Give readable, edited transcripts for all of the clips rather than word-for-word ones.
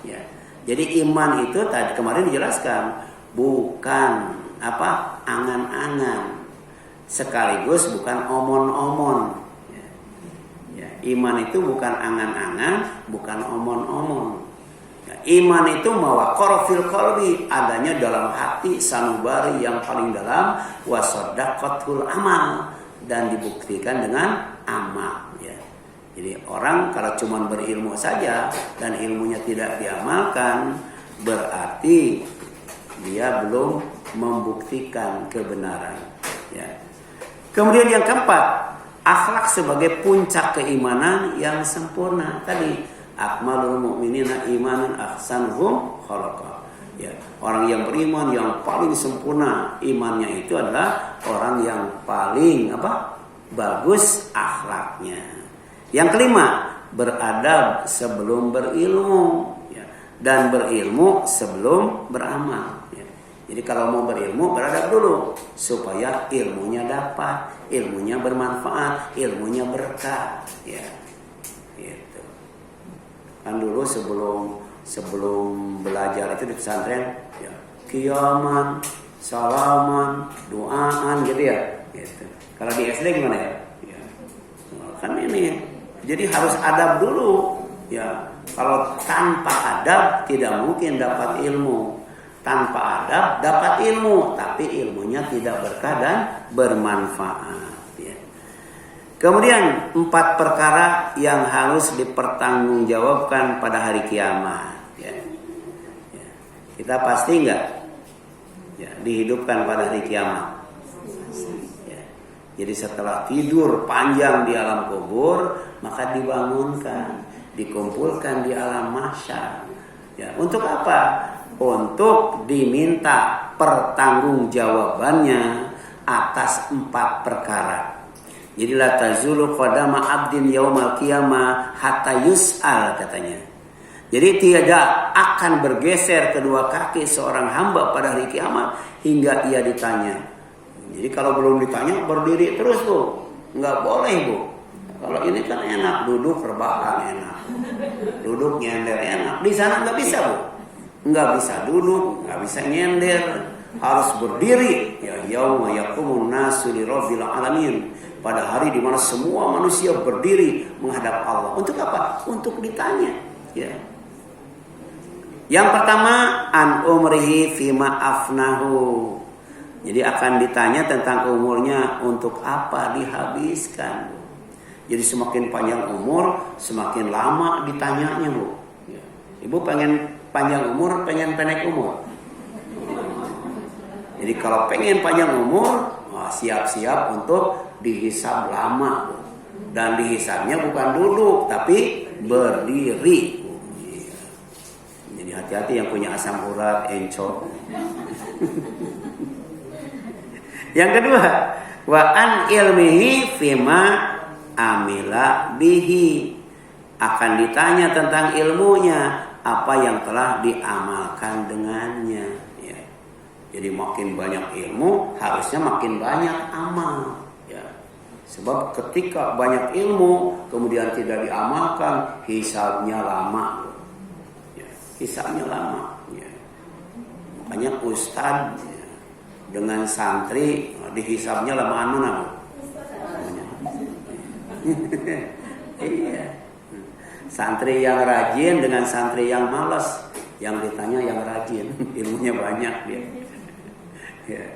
Ya. Jadi iman itu tadi kemarin dijelaskan bukan angan-angan, sekaligus bukan omon-omon. Ya. Iman itu bukan angan-angan, bukan omon-omon. Ya. Iman itu mawaqara fil qalbi, adanya dalam hati sanubari yang paling dalam, wasaddaqatul amal, dan dibuktikan dengan amal. Ya. Jadi orang kalau cuma berilmu saja dan ilmunya tidak diamalkan, berarti dia belum membuktikan kebenaran. Ya. Kemudian yang keempat, akhlak sebagai puncak keimanan yang sempurna. Tadi akmalul mu'minina imanan ahsanuhum khalaqa. Ya, orang yang beriman yang paling sempurna imannya itu adalah orang yang paling bagus akhlaknya. Yang kelima, beradab sebelum berilmu, ya, dan berilmu sebelum beramal. Ya. Jadi kalau mau berilmu, beradab dulu supaya ilmunya dapat, ilmunya bermanfaat, ilmunya berkah. Ya, gitu. Kan dulu sebelum belajar itu di pesantren, ya, qiyaman, salaman, doaan, gitu ya. Gitu. Kalau di SD gimana ya? Ya. Kan ini. Jadi harus adab dulu. Ya, kalau tanpa adab tidak mungkin dapat ilmu. Tanpa adab dapat ilmu, tapi ilmunya tidak berkah dan bermanfaat. Ya. Kemudian 4 perkara yang harus dipertanggungjawabkan pada hari kiamat. Ya. Ya. Kita pasti nggak dihidupkan pada hari kiamat. Jadi setelah tidur panjang di alam kubur, maka dibangunkan, dikumpulkan di alam mahsyar. Ya, untuk apa? Untuk diminta pertanggungjawabannya atas 4 perkara. Jadi la tazulu qadama abdin yaumal qiyamah hatta yus'al, katanya. Jadi tidak akan bergeser kedua kaki seorang hamba pada hari kiamat hingga ia ditanya. Jadi kalau belum ditanya berdiri terus, Bu. Nggak boleh, Bu. Kalau ini kan enak, duduk rebahan enak. Duduk nyender enak. Di sana nggak bisa, Bu. Nggak bisa duduk, nggak bisa nyender. Harus berdiri. Ya yauma yaqumun nasu li rabbil alamin. Pada hari di mana semua manusia berdiri menghadap Allah. Untuk apa? Untuk ditanya. Ya. Yang pertama, an umrihi fima afnahu. Jadi akan ditanya tentang umurnya, untuk apa dihabiskan. Jadi semakin panjang umur, semakin lama ditanyanya, Bu. Ya. Ibu pengen panjang umur, pengen pendek umur. Jadi kalau pengen panjang umur, siap-siap untuk dihisab lama, Bu. Dan dihisabnya bukan duduk, tapi berdiri. Ya. Jadi hati-hati yang punya asam urat, encok. Yang kedua, wa an ilmihi fima amila bihi. Akan ditanya tentang ilmunya, apa yang telah diamalkan dengannya. Ya. Jadi makin banyak ilmu, harusnya makin banyak amal. Ya. Sebab ketika banyak ilmu, kemudian tidak diamalkan, hisabnya lama. Ya. Hisabnya lama. Ya. Makanya ustadz dengan santri dihisabnya lamaan mana, Bu? Iya. Santri yang rajin dengan santri yang malas, yang ditanya yang rajin, ilmunya banyak dia. Ya.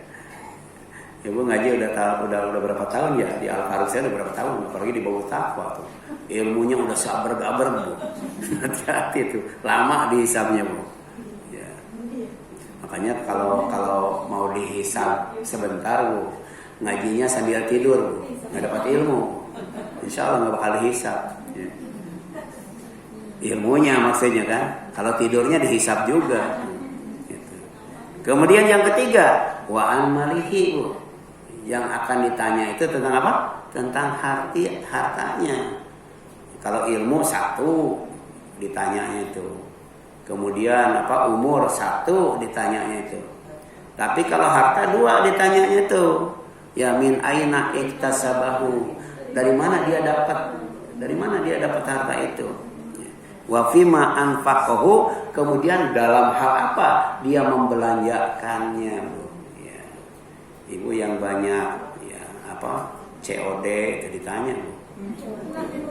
Ibu ngaji udah berapa tahun ya di Al-Faruq, saya udah berapa tahun, apalagi di bawah takwa tuh. Ilmunya udah sabar-gabar, Bu. Hati-hati tuh, lama dihisabnya, Bu. Makanya kalau mau dihisab sebentar, Bu, ngajinya sambil tidur, Bu, nggak dapat ilmu. Insya Allah nggak bakal dihisab. Ya. Ilmunya maksudnya kan, kalau tidurnya dihisab juga. Gitu. Kemudian yang ketiga, wa an malihi, Bu. Yang akan ditanya itu tentang apa? Tentang hartanya. Kalau ilmu 1 ditanyanya itu. Kemudian umur 1 ditanyanya itu. Tapi kalau harta 2 ditanyanya itu. Ya min aina iktasabahu. Dari mana dia dapat harta itu? Wa fima anfaqahu, kemudian dalam hal apa dia membelanjakannya, Bu. Ya. Ibu yang banyak ya apa COD ditanya, Bu.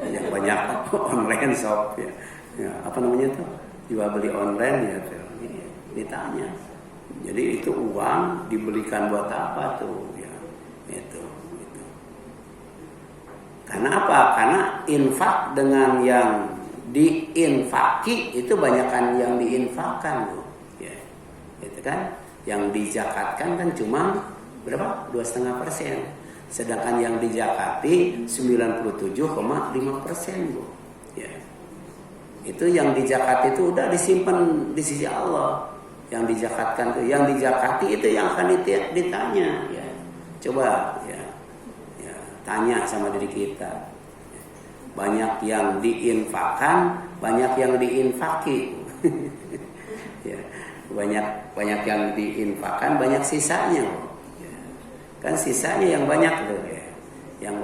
Yang banyak online shop ya. Ya, apa namanya tuh? Jual beli online ya, ditanya. Jadi itu uang dibelikan buat apa tuh ya? Itu. Karena apa? Karena infak dengan yang diinfaki itu banyakan yang diinfakkan, Bu. Ya. Itu kan yang dijakatkan kan cuma berapa? 2,5%. Sedangkan yang dijakati 97,5%, Bu. Ya. Itu yang dijakati itu udah disimpan di sisi Allah. Yang dijakatkan itu, yang dijakati itu yang akan ditanya ya. Coba ya. Tanya sama diri kita. Banyak yang diinfakkan, banyak yang diinfaki. Ya, banyak yang diinfakkan, banyak sisanya. Ya. Kan sisanya yang banyak loh ya. Yang